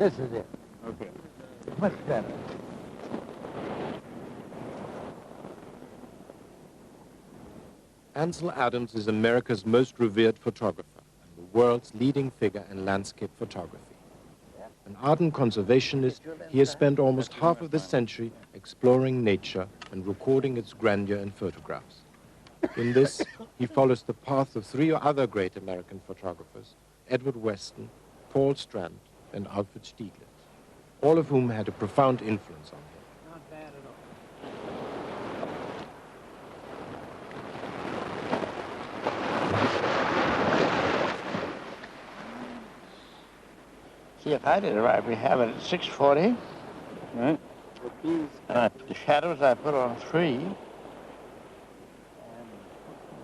This is it. Okay. Much better. Ansel Adams is America's most revered photographer and the world's leading figure in landscape photography. An ardent conservationist, he has spent almost half of the century exploring nature and recording its grandeur in photographs. In this, he follows the path of three other great American photographers, Edward Weston, Paul Strand, and Alfred Stieglitz, all of whom had a profound influence on him. Not bad at all. See, if I did it right, we have it at 640. Right. And the shadows I put on 3. And,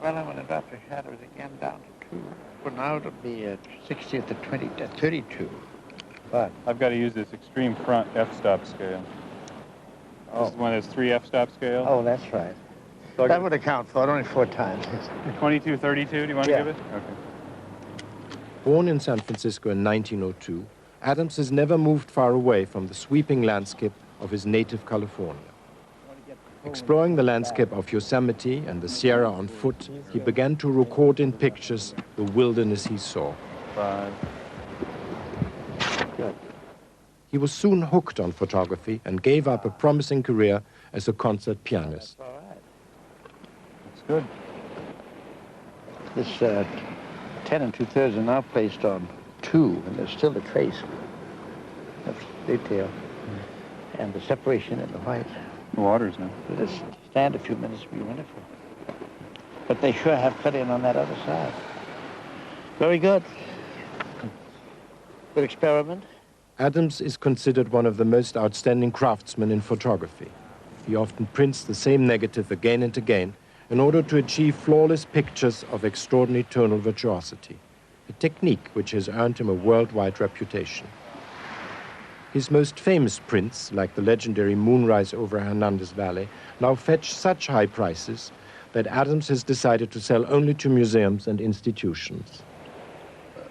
well, I'm going to drop the shadows again down to 2. Well, now it'll be at 60 at 32. But I've got to use this extreme front f-stop scale. This is one of those 3 f-stop scales. Oh, that's right. So That would account for it, only 4 times. 22, 32, do you want to Yeah. give it? Okay. Born in San Francisco in 1902, Adams has never moved far away from the sweeping landscape of his native California. Exploring the landscape of Yosemite and the Sierra on foot, he began to record in pictures the wilderness he saw. 5. Good. He was soon hooked on photography and gave up a promising career as a concert pianist. All right. That's good. This 10 2/3 are now placed on 2, and there's still a trace of detail and the separation in the white. The water's now. Let's stand a few minutes, would be wonderful. But they sure have cut in on that other side. Very good. Good experiment. Adams is considered one of the most outstanding craftsmen in photography. He often prints the same negative again and again in order to achieve flawless pictures of extraordinary tonal virtuosity, a technique which has earned him a worldwide reputation. His most famous prints, like the legendary Moonrise over Hernandez Valley, now fetch such high prices that Adams has decided to sell only to museums and institutions.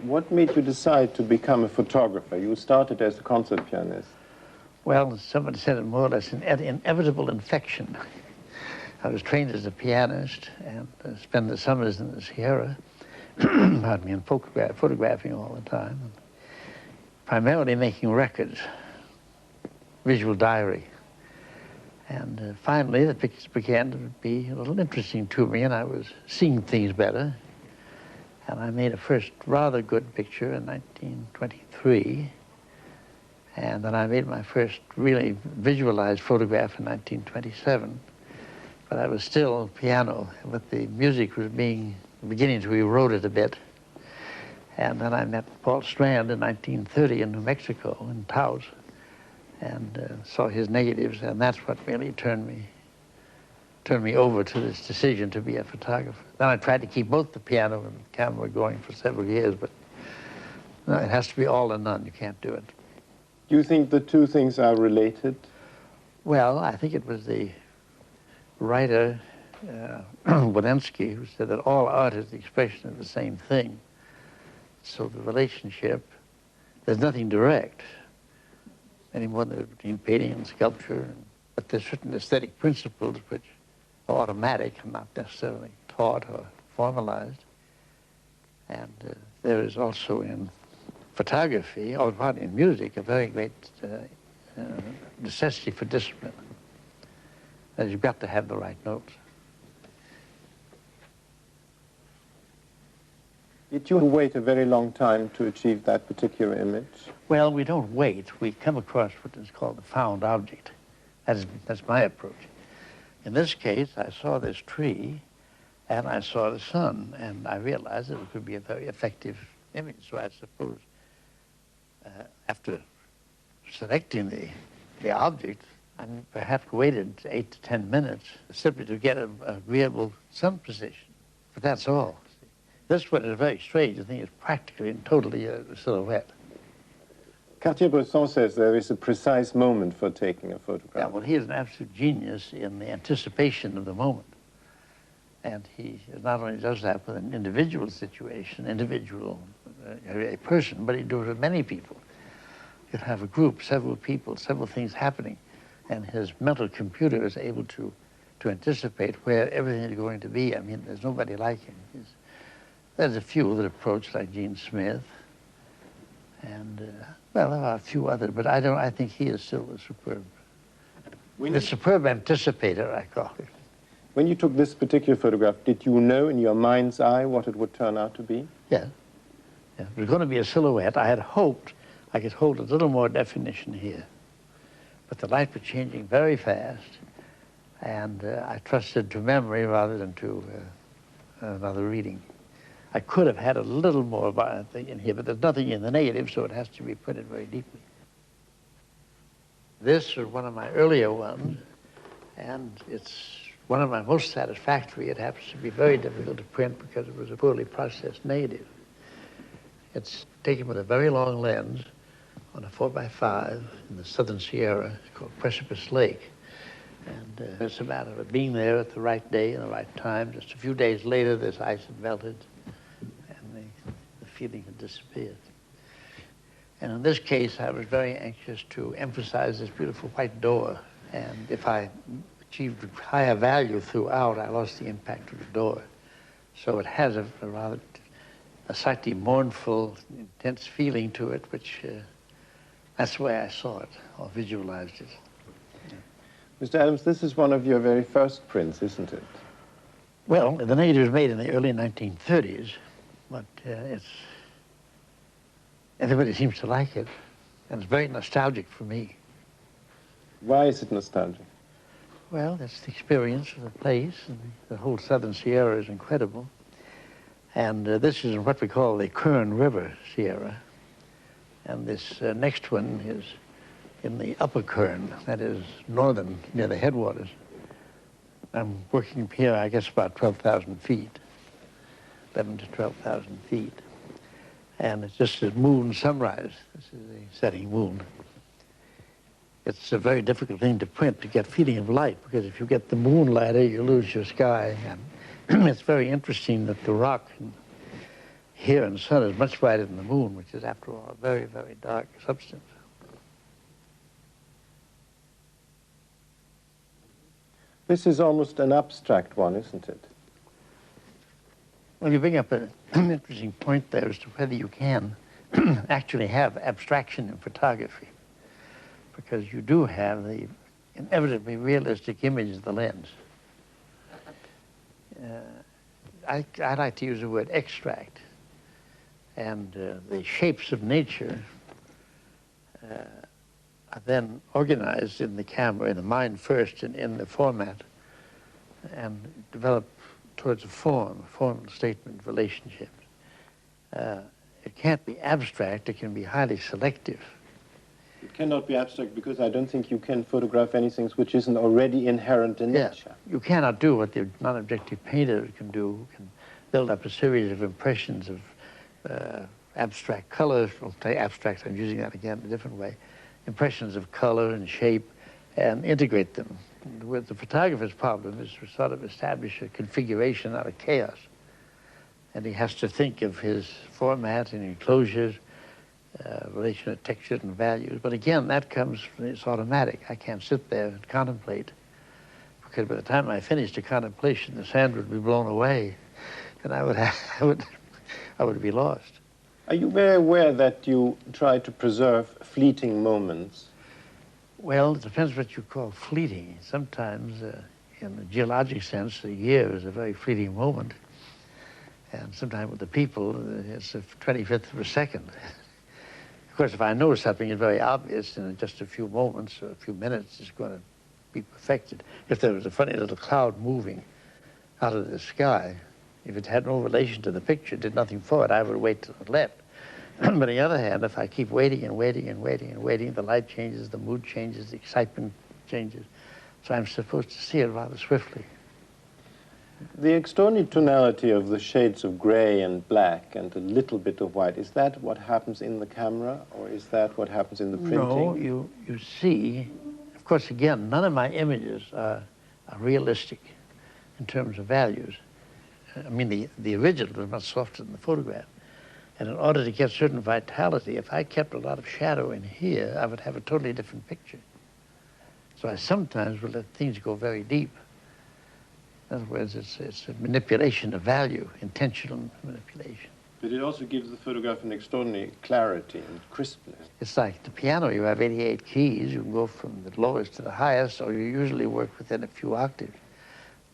What made you decide to become a photographer? You started as a concert pianist. Well, somebody said it more or less, an inevitable infection. I was trained as a pianist and spent the summers in the Sierra, pardon me, and photographing all the time. And primarily making records, visual diary. And finally, the pictures began to be a little interesting to me, and I was seeing things better. And I made a first rather good picture in 1923. And then I made my first really visualized photograph in 1927. But I was still piano, but the music was beginning to erode it a bit. And then I met Paul Strand in 1930 in New Mexico, in Taos, and saw his negatives, and that's what really turned me over to this decision to be a photographer. Then I tried to keep both the piano and the camera going for several years, but no, it has to be all or none. You can't do it. Do you think the two things are related? Well, I think it was the writer, Walensky, who said that all art is the expression of the same thing. So the relationship, there's nothing direct, any more than between painting and sculpture, but there's certain aesthetic principles which are automatic and not necessarily taught or formalized. And there is also in photography, or pardon, in music, a very great necessity for discipline. That you've got to have the right notes. Did you wait a very long time to achieve that particular image? Well, we don't wait. We come across what is called the found object. That's my approach. In this case, I saw this tree, and I saw the sun, and I realized that it could be a very effective image. So I suppose after selecting the object, I perhaps waited 8 to 10 minutes simply to get an agreeable sun position. But that's all. This one is very strange. I think it's practically and totally a silhouette. Cartier-Bresson says there is a precise moment for taking a photograph. Yeah, well, he is an absolute genius in the anticipation of the moment. And he not only does that with an individual situation, a person, but he does it with many people. He'll have a group, several people, several things happening, and his mental computer is able to anticipate where everything is going to be. I mean, there's nobody like him. There's a few that approach, like Gene Smith, and well, there are a few others, but I think he is still the superb anticipator, I call it. When you took this particular photograph, did you know in your mind's eye what it would turn out to be? Yeah. It was going to be a silhouette. I had hoped I could hold a little more definition here, but the light was changing very fast, and I trusted to memory rather than to another reading. I could have had a little more in here, but there's nothing in the negative, so it has to be printed very deeply. This is one of my earlier ones, and it's one of my most satisfactory. It happens to be very difficult to print because it was a poorly processed negative. It's taken with a very long lens on a 4x5 in the southern Sierra called Precipice Lake. And it's a matter of being there at the right day and the right time. Just a few days later, this ice had melted, and the feeling had disappeared. And in this case, I was very anxious to emphasize this beautiful white door. And if I achieved a higher value throughout, I lost the impact of the door. So it has a slightly mournful, intense feeling to it, which that's the way I saw it or visualized it. Mr. Adams, this is one of your very first prints, isn't it? Well, the negative was made in the early 1930s, but everybody seems to like it, and it's very nostalgic for me. Why is it nostalgic? Well, that's the experience of the place, and the whole southern Sierra is incredible. And this is what we call the Kern River Sierra, and this next one is in the upper Kern, that is northern, near the headwaters. I'm working here, I guess, about 12,000 feet, 11 to 12,000 feet. And it's just a moon sunrise. This is a setting moon. It's a very difficult thing to print, to get feeling of light, because if you get the moonlighter, you lose your sky. And it's very interesting that the rock here in the sun is much brighter than the moon, which is, after all, a very, very dark substance. This is almost an abstract one, isn't it? Well, you bring up an interesting point there as to whether you can actually have abstraction in photography, because you do have the inevitably realistic image of the lens. I like to use the word extract, and the shapes of nature are then organized in the camera, in the mind first, and in the format, and develop towards a formal statement relationship. It can't be abstract, it can be highly selective. It cannot be abstract because I don't think you can photograph anything which isn't already inherent in nature. You cannot do what the non-objective painter can do, who can build up a series of impressions of abstract colors. I'll say abstract, I'm using that again in a different way. Impressions of color and shape, and integrate them. With the photographer's problem is to sort of establish a configuration out of chaos. And he has to think of his format and enclosures, relation of textures and values. But again, that comes, it's automatic. I can't sit there and contemplate, because by the time I finish the contemplation, the sand would be blown away, and I would be lost. Are you very aware that you try to preserve fleeting moments? Well, it depends what you call fleeting. Sometimes, in the geologic sense, a year is a very fleeting moment. And sometimes with the people, it's the 25th of a second. Of course, if I know something is very obvious, in just a few moments or a few minutes, it's going to be perfected. If there was a funny little cloud moving out of the sky, if it had no relation to the picture, did nothing for it, I would wait till it left. But on the other hand, if I keep waiting and waiting and waiting and waiting, the light changes, the mood changes, the excitement changes. So I'm supposed to see it rather swiftly. The extraordinary tonality of the shades of gray and black and a little bit of white, is that what happens in the camera, or is that what happens in the printing? No, you see, of course, again, none of my images are realistic in terms of values. I mean, the original was much softer than the photograph. And in order to get certain vitality, if I kept a lot of shadow in here, I would have a totally different picture. So I sometimes will let things go very deep. In other words, it's a manipulation of value, intentional manipulation. But it also gives the photograph an extraordinary clarity and crispness. It's like the piano. You have 88 keys. You can go from the lowest to the highest, or you usually work within a few octaves.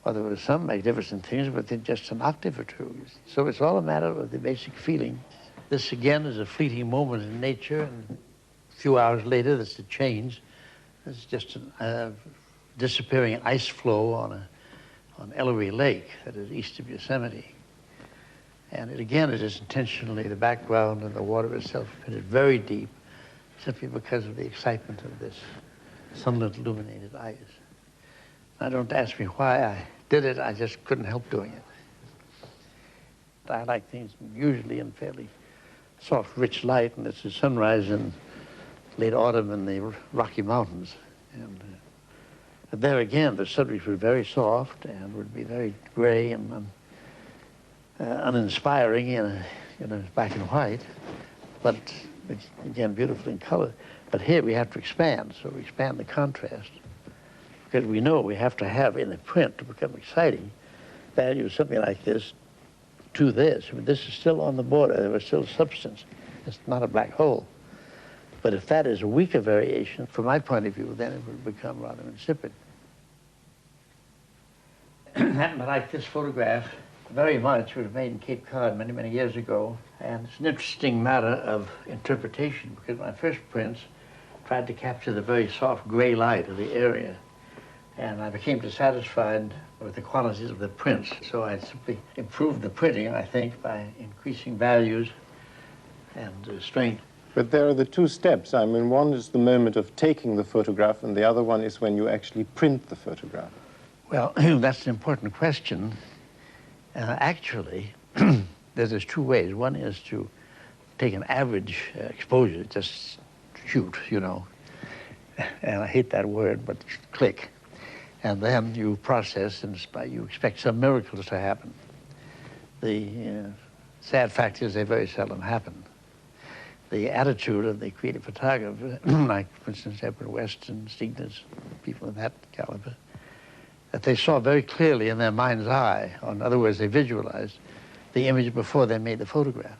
Or there were some magnificent things within just an octave or two. So it's all a matter of the basic feeling. This, again, is a fleeting moment in nature, and a few hours later, there's a change. It's just a disappearing ice flow on Ellery Lake, that is east of Yosemite. And it is intentionally the background and the water itself painted very deep, simply because of the excitement of this sunlit illuminated ice. Now, don't ask me why I did it, I just couldn't help doing it. I like things usually in fairly soft, rich light, and it's a sunrise in late autumn in the Rocky Mountains. And there again, the subject was very soft and would be very gray and uninspiring in black and white, but again, beautiful in color. But here we have to expand, so we expand the contrast, because we know we have to have in the print to become exciting value something like this to this. I mean, this is still on the border. There was still substance. It's not a black hole. But if that is a weaker variation, from my point of view, then it would become rather insipid. Happened to like this photograph very much. It was made in Cape Cod many, many years ago. And it's an interesting matter of interpretation, because my first prints tried to capture the very soft gray light of the area. And I became dissatisfied with the qualities of the prints. So I simply improved the printing, I think, by increasing values and strength. But there are the two steps. I mean, one is the moment of taking the photograph, and the other one is when you actually print the photograph. Well, that's an important question. Actually, there's two ways. One is to take an average exposure, just shoot, you know. And I hate that word, but click. And then you process, and you expect some miracles to happen. The sad fact is they very seldom happen. The attitude of the creative photographer, like, for instance, Edward West and Stiglitz, people of that caliber, that they saw very clearly in their mind's eye, or in other words, they visualized the image before they made the photograph.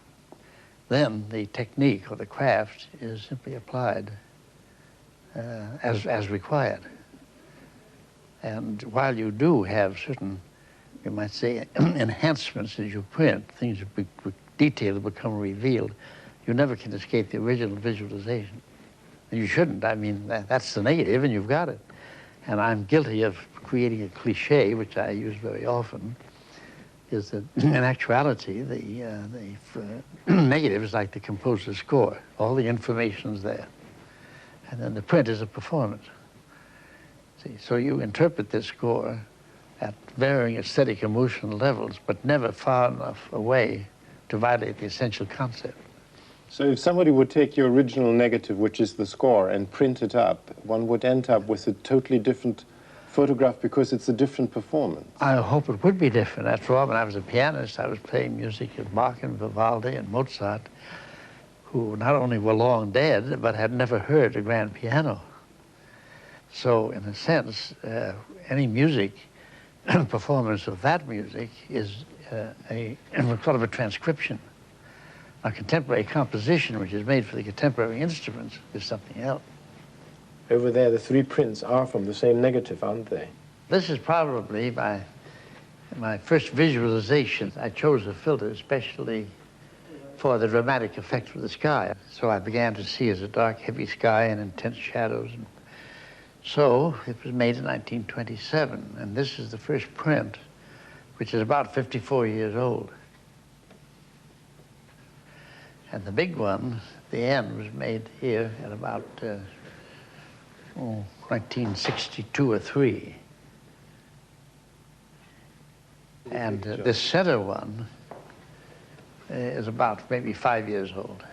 Then the technique or the craft is simply applied as required. And while you do have certain, you might say, enhancements as you print, things details become revealed, you never can escape the original visualization. And you shouldn't. I mean, that's the negative, and you've got it. And I'm guilty of creating a cliche, which I use very often, is that in actuality, the negative is like the composer's score. All the information's there. And then the print is a performance. See, so you interpret this score at varying aesthetic emotional levels, but never far enough away to violate the essential concept. So if somebody would take your original negative, which is the score, and print it up, one would end up with a totally different photograph because it's a different performance. I hope it would be different. After all, when I was a pianist, I was playing music of Bach and Vivaldi and Mozart, who not only were long dead, but had never heard a grand piano. So in a sense, any music, performance of that music is sort of a transcription. A contemporary composition, which is made for the contemporary instruments, is something else. Over there, the three prints are from the same negative, aren't they? This is probably my first visualization. I chose a filter especially for the dramatic effect of the sky. So I began to see as a dark, heavy sky and intense shadows. And so it was made in 1927, and this is the first print, which is about 54 years old. And the big one, the end, was made here at about 1962 or 3. And this center one is about maybe 5 years old.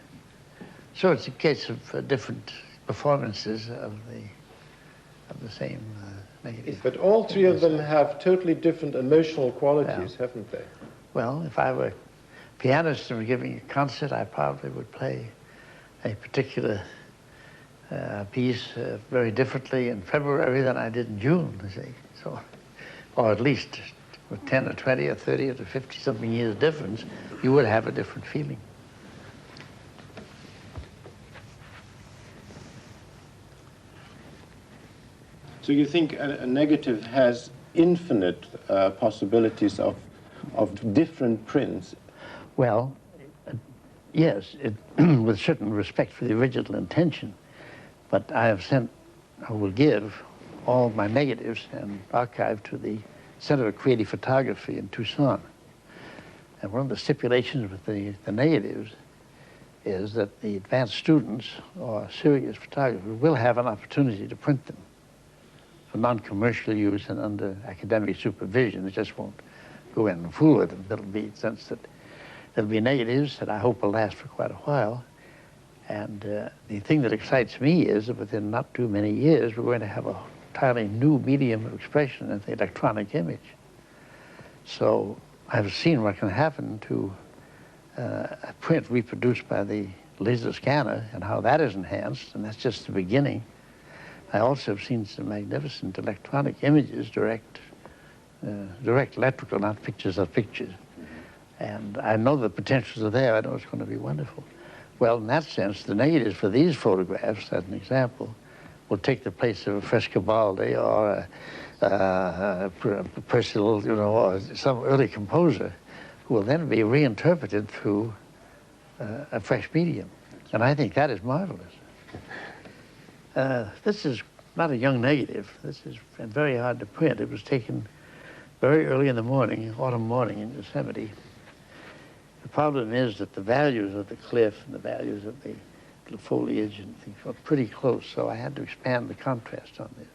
So it's a case of different performances of the same negative. But all three of them have totally different emotional qualities, haven't they? Well, if I were pianist were giving a concert, I probably would play a particular piece very differently in February than I did in June, you see. So, or at least with 10 or 20 or 30 or 50-something years difference, you would have a different feeling. So you think a negative has infinite possibilities of different prints? Well, yes, with certain respect for the original intention. But I will give all my negatives and archive to the Center of Creative Photography in Tucson. And one of the stipulations with the negatives is that the advanced students or serious photographers will have an opportunity to print them for non-commercial use and under academic supervision. They just won't go in and fool with them. There'll be a sense that there'll be negatives that I hope will last for quite a while. And the thing that excites me is that within not too many years, we're going to have a entirely new medium of expression in the electronic image. So I've seen what can happen to a print reproduced by the laser scanner and how that is enhanced, and that's just the beginning. I also have seen some magnificent electronic images, direct electrical, not pictures of pictures. And I know the potentials are there. I know it's going to be wonderful. Well, in that sense, the negatives for these photographs, as an example, will take the place of a Frescobaldi or a Percival, you know, or some early composer, who will then be reinterpreted through a fresh medium. And I think that is marvelous. This is not a young negative. This is very hard to print. It was taken very early in the morning, autumn morning in Yosemite. The problem is that the values of the cliff and the values of the foliage and things were pretty close, so I had to expand the contrast on this.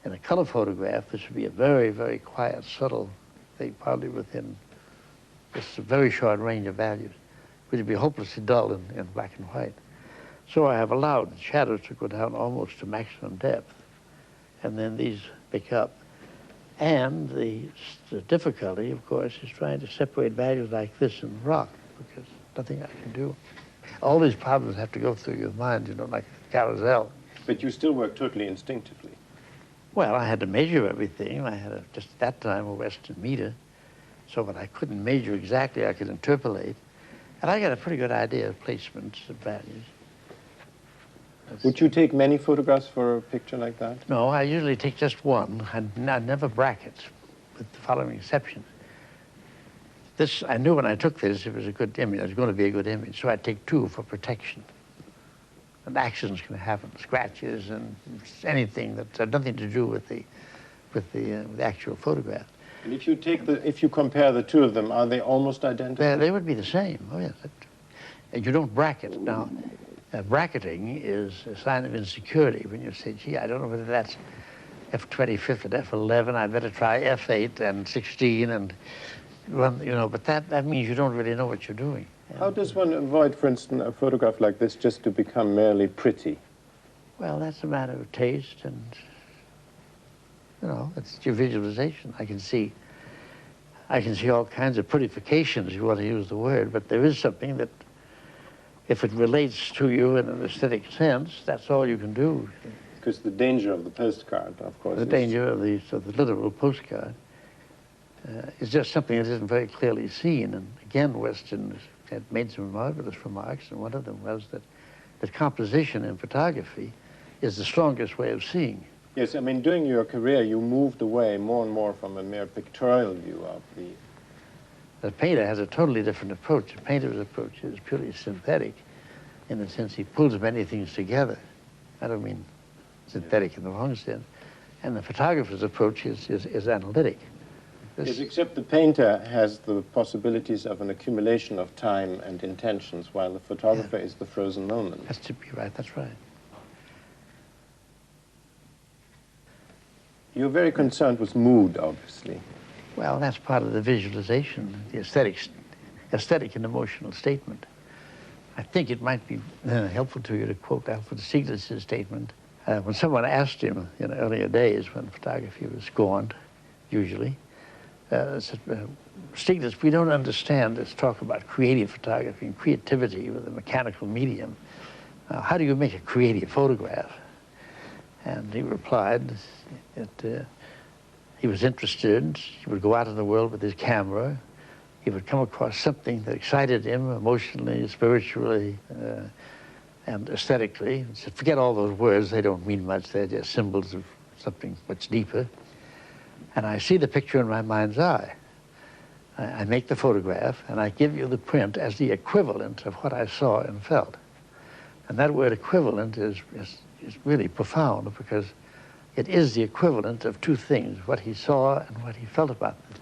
In a color photograph, this would be a very, very quiet, subtle thing, probably within just a very short range of values, which would be hopelessly dull in black and white. So I have allowed the shadows to go down almost to maximum depth, and then these pick up. And the difficulty, of course, is trying to separate values like this in rock, because nothing I can do. All these problems have to go through your mind, you know, like a carousel. But you still work totally instinctively. Well, I had to measure everything. I had, just at that time, a Western meter, so that I couldn't measure exactly, I could interpolate. And I got a pretty good idea of placements of values. Would you take many photographs for a picture like that? No, I usually take just one. I never bracket, with the following exceptions. This, I knew when I took this, it was a good image. It was going to be a good image, so I'd take two for protection. And accidents can happen, scratches and anything that had nothing to do with the actual photograph. And if you compare the two of them, are they almost identical? They would be the same. Oh yes. And you don't bracket now. Bracketing is a sign of insecurity when you say, gee, I don't know whether that's F25 or F11, I better try F8 and 16 and run, you know, but that means you don't really know what you're doing. How does one avoid, for instance, a photograph like this just to become merely pretty? Well, that's a matter of taste and, you know, it's your visualization. I can see all kinds of prettifications, if you want to use the word, but there is something that, if it relates to you in an aesthetic sense, that's all you can do. Because the danger of the postcard, of course. The danger of the literal postcard is just something that isn't very clearly seen. And again, Weston had made some marvelous remarks, and one of them was that composition in photography is the strongest way of seeing. Yes, I mean, during your career, you moved away more and more from a mere pictorial view of the... The painter has a totally different approach. The painter's approach is purely synthetic, in the sense he pulls many things together. I don't mean synthetic in the wrong sense. And the photographer's approach is analytic. Yes, except the painter has the possibilities of an accumulation of time and intentions, while the photographer is the frozen moment. That's to be right, that's right. You're very concerned with mood, obviously. Well, that's part of the visualization, the aesthetic and emotional statement. I think it might be helpful to you to quote Alfred Stieglitz's statement. When someone asked him in earlier days, when photography was scorned, usually, said, Stiglitz, we don't understand this talk about creative photography and creativity with a mechanical medium. How do you make a creative photograph? And he replied that he was interested. He would go out in the world with his camera. He would come across something that excited him emotionally, spiritually, and aesthetically. He said, forget all those words. They don't mean much. They're just symbols of something much deeper. And I see the picture in my mind's eye. I make the photograph, and I give you the print as the equivalent of what I saw and felt. And that word equivalent is really profound, because it is the equivalent of two things, what he saw and what he felt about the thing.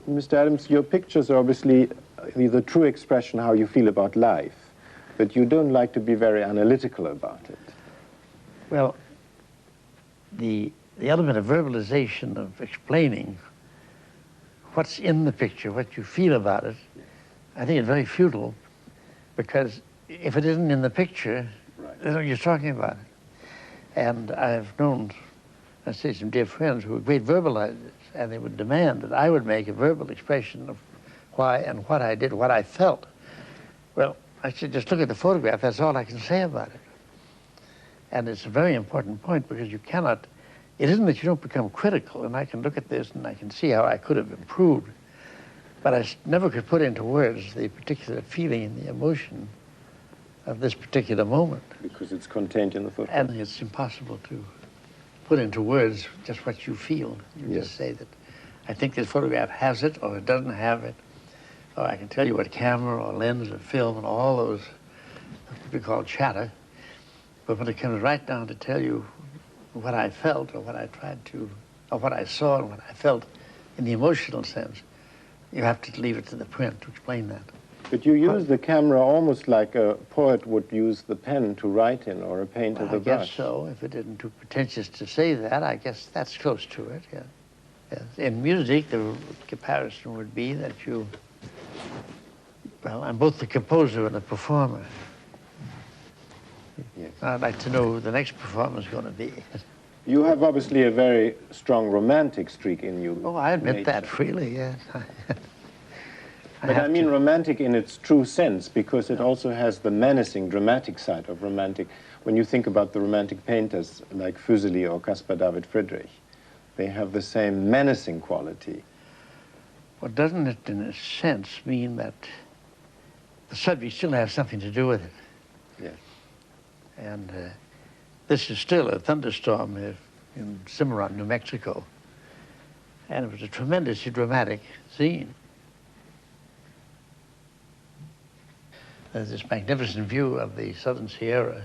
Mr. Adams, your pictures are obviously the true expression how you feel about life, but you don't like to be very analytical about it. Well, the element of verbalization, of explaining what's in the picture, what you feel about it, I think it's very futile, because if it isn't in the picture, then what you're talking about it. And I've known, I say, some dear friends who were great verbalizers, and they would demand that I would make a verbal expression of why and what I did, what I felt. Well, I said, just look at the photograph, that's all I can say about it. And it's a very important point, because you cannot, it isn't that you don't become critical, and I can look at this and I can see how I could have improved, but I never could put into words the particular feeling and the emotion of this particular moment. Because it's contained in the photograph. And it's impossible to put into words just what you feel. You just say that I think this photograph has it, or it doesn't have it, or I can tell you what camera or lens or film and all those, what we call chatter. But when it comes right down to tell you what I felt, or what I tried to, or what I saw and what I felt in the emotional sense, you have to leave it to the print to explain that. But you use the camera almost like a poet would use the pen to write in, or a painter the brush. I guess so. If it isn't too pretentious to say that, I guess that's close to it, yeah. Yes. In music, the comparison would be that you, well, I'm both the composer and the performer. Yes. I'd like to know who the next performer is going to be. You have obviously a very strong romantic streak in you. Oh, I admit that freely, yes. But I mean romantic in its true sense, because it also has the menacing, dramatic side of romantic. When you think about the romantic painters like Fuseli or Caspar David Friedrich, they have the same menacing quality. Well, doesn't it, in a sense, mean that the subject still has something to do with it? Yes. And this is still a thunderstorm in Cimarron, New Mexico. And it was a tremendously dramatic scene. There's this magnificent view of the Southern Sierra,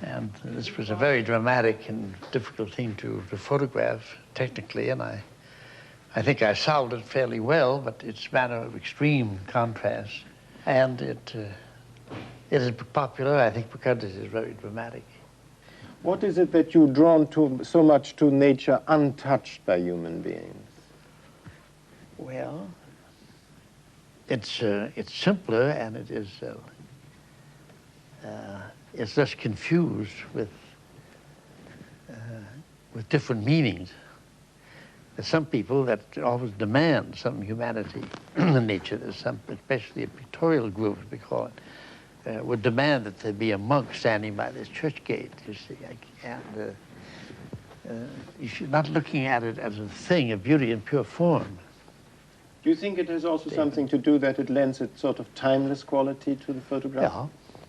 and this was a very dramatic and difficult thing to photograph technically, and I think I solved it fairly well, but it's a matter of extreme contrast, and it is popular, I think, because it is very dramatic. What is it that you're drawn to so much to nature untouched by human beings? Well, it's simpler, and it is it's less confused with different meanings. There's some people that always demand some humanity in nature. There's some, especially a pictorial group, as we call it, would demand that there be a monk standing by this church gate, you see. And you're not looking at it as a thing of beauty and pure form. Do you think it has also something to do that it lends a sort of timeless quality to the photograph? Yeah.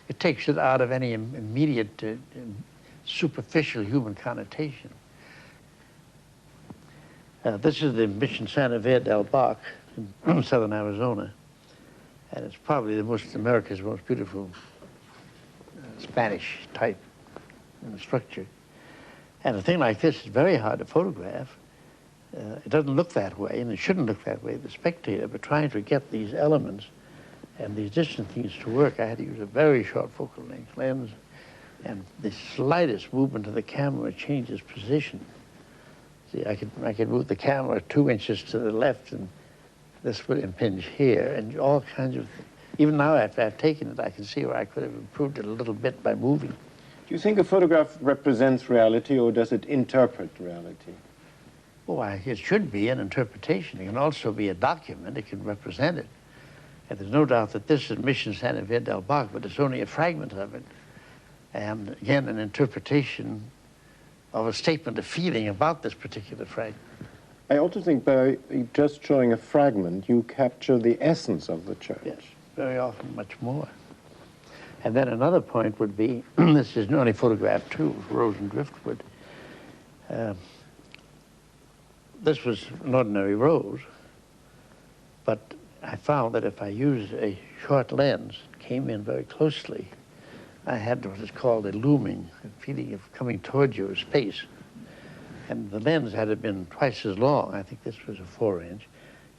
It takes it out of any immediate, superficial human connotation. This is the Mission Santa Fe del Bac in southern Arizona. And it's probably America's most beautiful Spanish type in the structure. And a thing like this is very hard to photograph. It doesn't look that way, and it shouldn't look that way, the spectator, but trying to get these elements and these distant things to work, I had to use a very short focal length lens, and the slightest movement of the camera changes position. See, I could move the camera 2 inches to the left, and this would impinge here, and all kinds of Even now, after I've taken it, I can see where I could have improved it a little bit by moving. Do you think a photograph represents reality, or does it interpret reality? Oh, it should be an interpretation. It can also be a document. It can represent it. And there's no doubt that this is Mission Santa Fe del Bac, but it's only a fragment of it. And again, an interpretation of a statement of feeling about this particular fragment. I also think by just showing a fragment, you capture the essence of the church. Yes, very often much more. And then another point would be, this is only photograph 2, rose and driftwood. This was an ordinary rose, but I found that if I used a short lens, came in very closely, I had what is called a looming, a feeling of coming towards you, a space. And the lens, had it been twice as long, I think this was a 4-inch,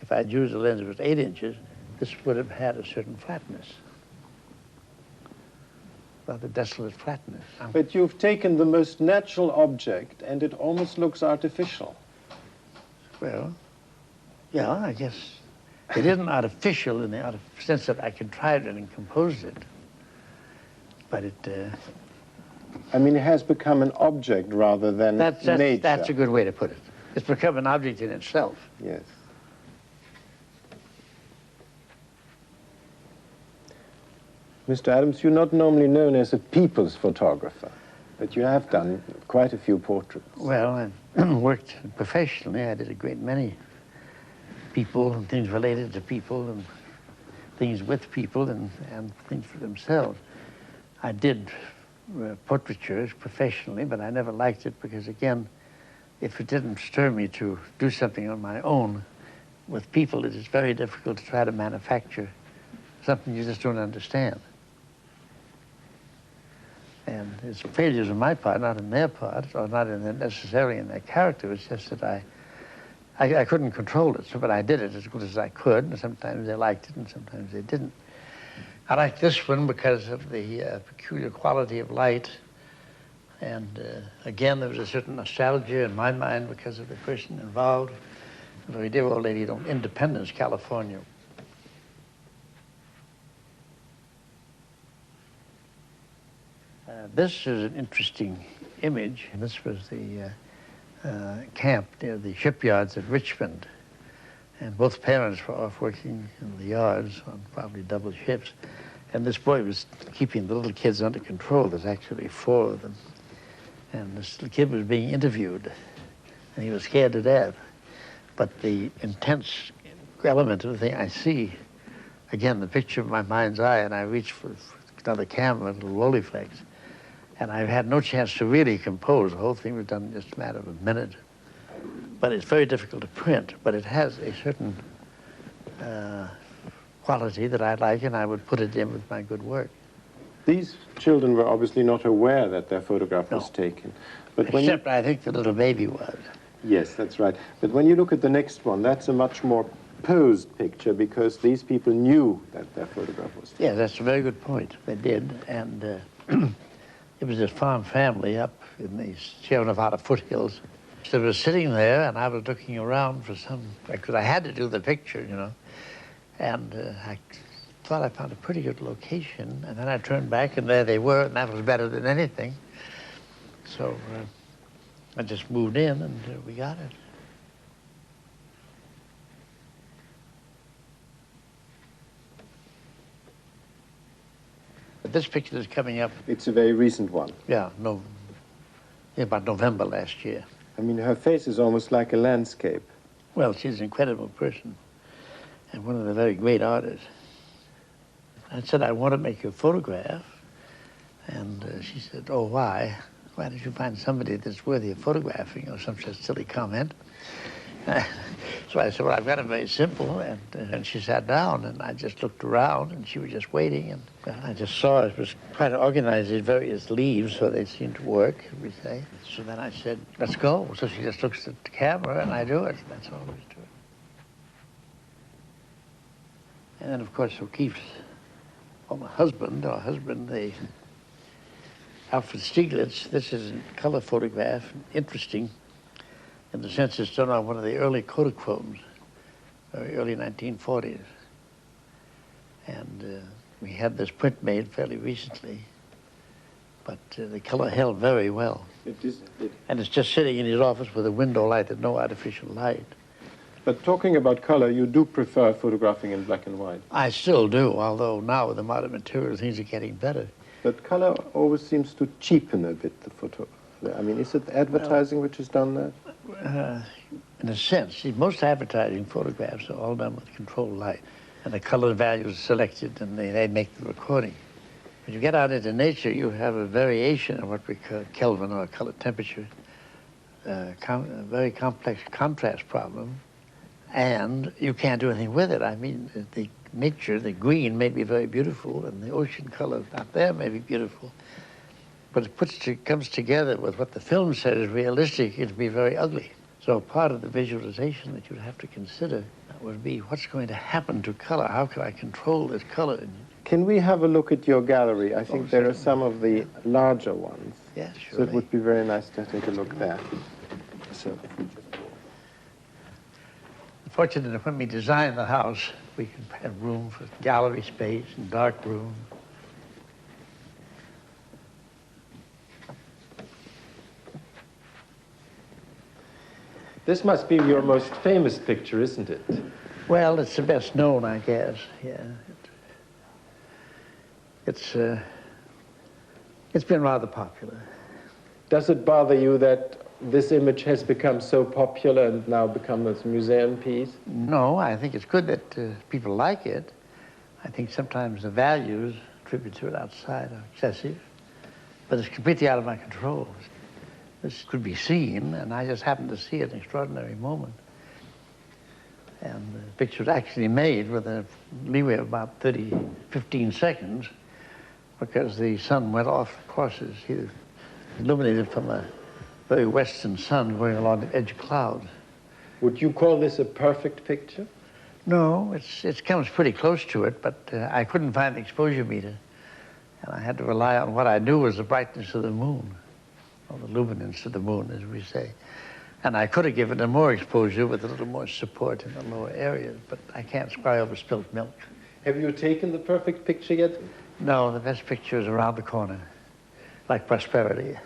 if I'd used a lens that was 8 inches, this would have had a certain flatness. Rather desolate flatness. But you've taken the most natural object, and it almost looks artificial. Well, yeah, I guess it isn't artificial in the sense that I contrived it and composed it. But it... I mean, it has become an object rather than nature. That's a good way to put it. It's become an object in itself. Yes. Mr. Adams, you're not normally known as a people's photographer, but you have done quite a few portraits. Well, I worked professionally. I did a great many people and things related to people and things with people and things for themselves. I did portraitures professionally, but I never liked it because, again, if it didn't stir me to do something on my own with people, it is very difficult to try to manufacture something you just don't understand. And it's failures on my part, not on their part, or not necessarily in their character. It's just that I couldn't control it, but I did it as good as I could, and sometimes they liked it and sometimes they didn't. I like this one because of the peculiar quality of light. And again, there was a certain nostalgia in my mind because of the person involved. A very dear old lady from Independence, California. This is an interesting image. This was the camp near the shipyards at Richmond. And both parents were off working in the yards on probably double shifts. And this boy was keeping the little kids under control. There's actually 4 of them. And this little kid was being interviewed, and he was scared to death. But the intense element of the thing I see, again, the picture of my mind's eye, and I reached for another camera, a little Rolleiflex, and I've had no chance to really compose. The whole thing was done in just a matter of a minute. But it's very difficult to print, but it has a certain quality that I like, and I would put it in with my good work. These children were obviously not aware that their photograph was taken. But Except I think the little baby was. Yes, that's right. But when you look at the next one, that's a much more posed picture because these people knew that their photograph was taken. Yeah, that's a very good point. They did, and it was this farm family up in the Sierra Nevada foothills. So I was sitting there, and I was looking around for some, because I had to do the picture, you know, and I thought I found a pretty good location, and then I turned back, and there they were, and that was better than anything. So I just moved in, and we got it. But this picture is coming up. It's a very recent one. Yeah, about November last year. I mean, her face is almost like a landscape. Well, she's an incredible person, and one of the very great artists. I said, I want to make a photograph. And she said, oh, why? Why did you find somebody that's worthy of photographing, or some such silly comment? So I said, well, I've got it very simple. And she sat down, and I just looked around, and she was just waiting. And I just saw it was trying to organize these various leaves so they seemed to work, we say. So then I said, let's go. So she just looks at the camera, and I do it. That's all there is to it. And then, of course, O'Keeffe's my husband, Alfred Stieglitz. This is a color photograph, interesting in the sense it's done on one of the early Kodachromes, very early 1940s. And we had this print made fairly recently, but the color held very well. And it's just sitting in his office with a window light and no artificial light. But talking about color, you do prefer photographing in black and white? I still do, although now with the modern materials, things are getting better. But color always seems to cheapen a bit the photo. I mean, is it advertising which has done that? In a sense, see, most advertising photographs are all done with controlled light, and the color value is selected, and they make the recording. When you get out into nature, you have a variation of what we call Kelvin or color temperature, a very complex contrast problem, and you can't do anything with it. I mean, the nature, the green may be very beautiful, and the ocean color out there may be beautiful, but it comes together with what the film says is realistic, it'd be very ugly. So part of the visualization that you'd have to consider would be what's going to happen to color? How can I control this color? Can we have a look at your gallery? I think there are some of the larger ones. Yes, sure. So it would be very nice to take a look there. So, fortunately, when we designed the house, we could have room for gallery space and dark room. This must be your most famous picture, isn't it? Well, it's the best known, I guess, yeah. It's been rather popular. Does it bother you that this image has become so popular and now become a museum piece? No, I think it's good that people like it. I think sometimes the values attributed to it outside are excessive, but it's completely out of my control. This could be seen, and I just happened to see it at an extraordinary moment. And the picture was actually made with a leeway of about 15 seconds, because the sun went off the courses. He was illuminated from a very western sun going along the edge of clouds. Would you call this a perfect picture? No, it comes pretty close to it, but I couldn't find the exposure meter, and I had to rely on what I knew was the brightness of the moon, or the luminance of the moon, as we say. And I could have given it more exposure with a little more support in the lower areas, but I can't cry over spilt milk. Have you taken the perfect picture yet? No, the best picture is around the corner, like prosperity.